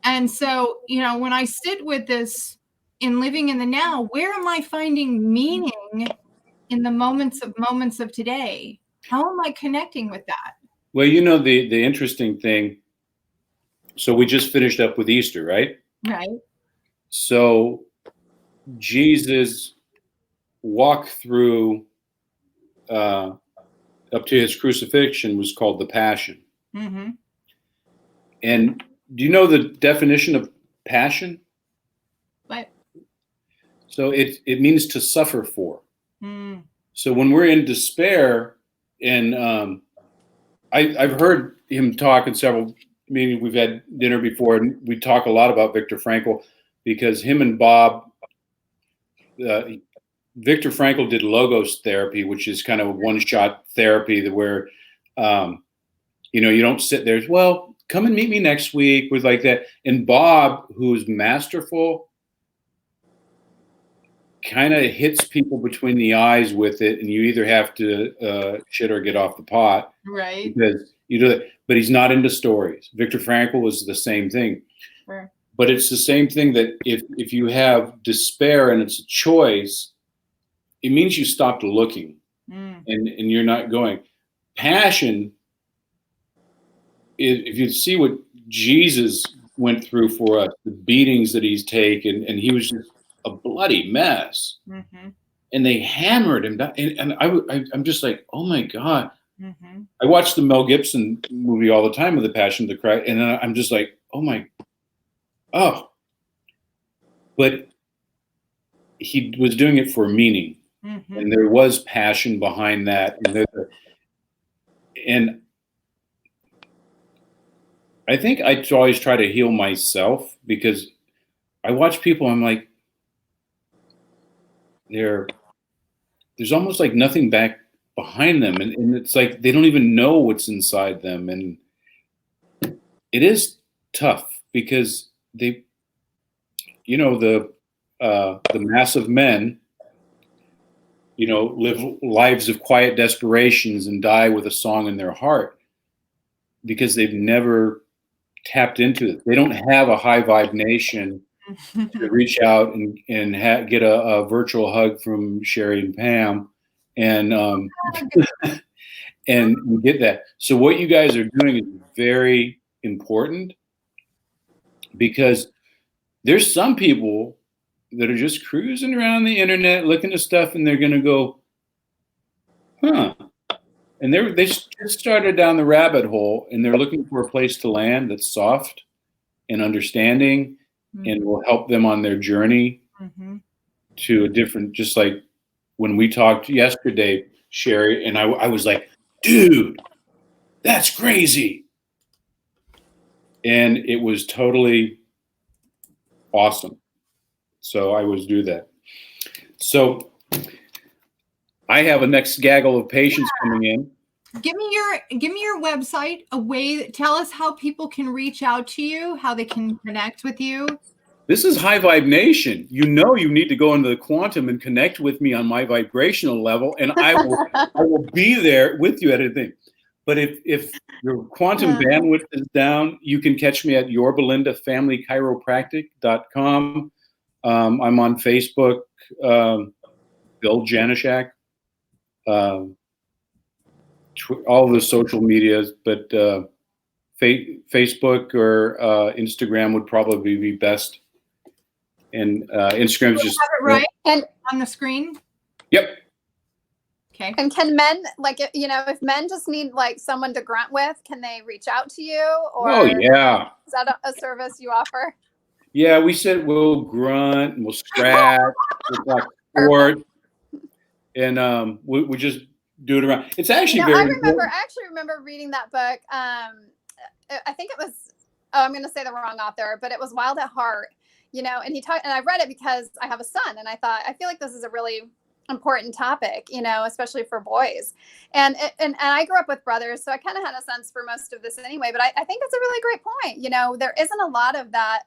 And so, when I sit with this in living in the now, where am I finding meaning in the moments of today? How am I connecting with that?
Well, the interesting thing, so we just finished up with Easter, right?
Right.
So Jesus walk through up to his crucifixion was called the Passion.
Mm-hmm.
And do you know the definition of passion?
What?
So it means to suffer for.
Mm.
So when we're in despair, and I've heard him talk in several meetings. We've had dinner before, and we talk a lot about Viktor Frankl, because him and Bob, Viktor Frankl did logos therapy, which is kind of a one-shot therapy where, you don't sit there, well, come and meet me next week with like that. And Bob, who's masterful, kind of hits people between the eyes with it, and you either have to shit or get off the pot.
Right.
Because you do that. But he's not into stories. Viktor Frankl was the same thing.
Sure. But
it's the same thing that if you have despair and it's a choice, it means you stopped looking and you're not going. Passion, if you see what Jesus went through for us, the beatings that he's taken, and he was just a bloody mess. Mm-hmm. And they hammered him down. And I'm just like, oh my God. Mm-hmm. I watch the Mel Gibson movie all the time of The Passion of the Christ, and I'm just like, but he was doing it for meaning, and there was passion behind that, and I think I always try to heal myself, because I watch people, I'm like, there's almost like nothing back behind them, and it's like they don't even know what's inside them, and it is tough because they, the mass of men, live lives of quiet desperations and die with a song in their heart because they've never tapped into it. They don't have a high vibe nation to reach out and get a virtual hug from Sherry and Pam, and and you get that. So what you guys are doing is very important, because there's some people that are just cruising around the internet looking at stuff, and they're going to go, huh? And they just started down the rabbit hole, and they're looking for a place to land that's soft and understanding, and will help them on their journey to a different, just like when we talked yesterday, Sherry, and I was like, dude, that's crazy. And it was totally awesome. So I always do that. So I have a next gaggle of patients coming in.
Give me your website, tell us how people can reach out to you, how they can connect with you.
This is High Vibe Nation. You know you need to go into the quantum and connect with me on my vibrational level, and I will be there with you at anything. But if your quantum bandwidth is down, you can catch me at yorbafamilychiropractic.com. I'm on Facebook, Bill Janeshak, all the social medias, but Facebook or Instagram would probably be best. And Instagram's just
have it right and on the screen.
Yep.
Okay.
And can men, like, if men just need like someone to grunt with, can they reach out to you? Or
oh yeah,
is that a service you offer?
Yeah, we said we'll grunt and we'll scratch, we'll talk sport, and we just do it around. It's actually very.
I actually remember reading that book. I think it was. Oh, I'm going to say the wrong author, but it was Wild at Heart. And he talked, and I read it because I have a son, and I thought I feel like this is a really important topic, especially for boys. And I grew up with brothers, so I kind of had a sense for most of this anyway. But I think it's a really great point. There isn't a lot of that,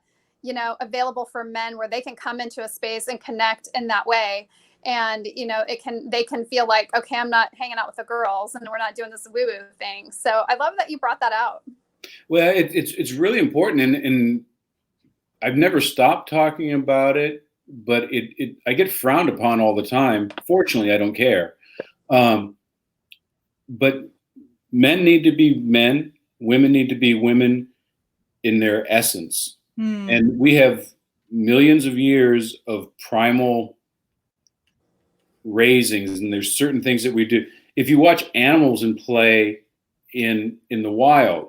available for men where they can come into a space and connect in that way. And, they can feel like, okay, I'm not hanging out with the girls and we're not doing this woo-woo thing. So I love that you brought that out.
Well, it's really important. And I've never stopped talking about it, but I get frowned upon all the time. Fortunately, I don't care. But men need to be men. Women need to be women in their essence. And we have millions of years of primal raisings, and there's certain things that we do. If you watch animals in play in the wild,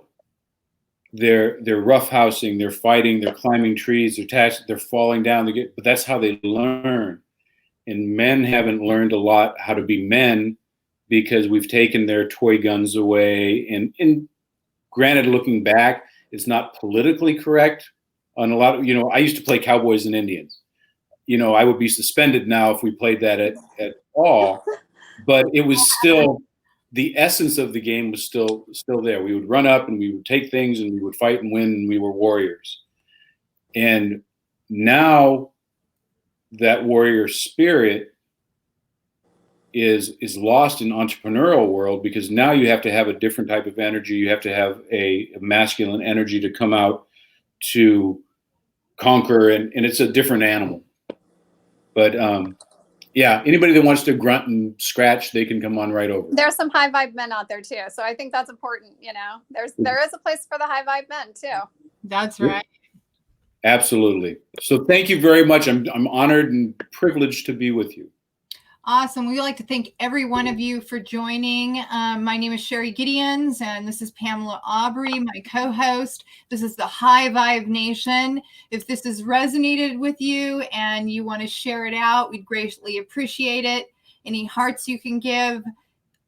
they're roughhousing, they're fighting, they're climbing trees, they're falling down. But that's how they learn. And men haven't learned a lot how to be men because we've taken their toy guns away. And granted, looking back, it's not politically correct on a lot of, I used to play cowboys and Indians. I would be suspended now if we played that at all, but it was still, the essence of the game was still there. We would run up and we would take things and we would fight and win, and we were warriors. And now that warrior spirit is lost in entrepreneurial world, because now you have to have a different type of energy. You have to have a masculine energy to come out to conquer, and it's a different animal. But anybody that wants to grunt and scratch, they can come on right over.
There's some high vibe men out there too, so I think that's important. There is a place for the high vibe men too.
That's right.
Absolutely. So thank you very much. I'm honored and privileged to be with you.
Awesome. We'd like to thank every one of you for joining. My name is Sherry Gideons, and this is Pamela Aubrey, my co-host. This is the High Vibe Nation. If this has resonated with you and you want to share it out, we'd greatly appreciate it. Any hearts you can give,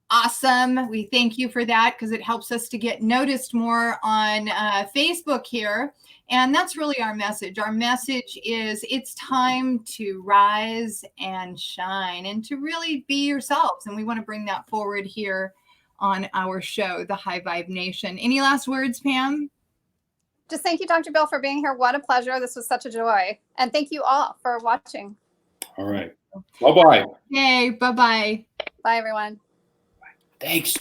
awesome. We thank you for that, because it helps us to get noticed more on Facebook here. And that's really our message. Our message is it's time to rise and shine and to really be yourselves. And we want to bring that forward here on our show, the High Vibe Nation. Any last words, Pam?
Just thank you, Dr. Bill, for being here. What a pleasure. This was such a joy. And thank you all for watching.
All right. Bye-bye.
Yay. Bye-bye.
Bye, everyone.
Thanks.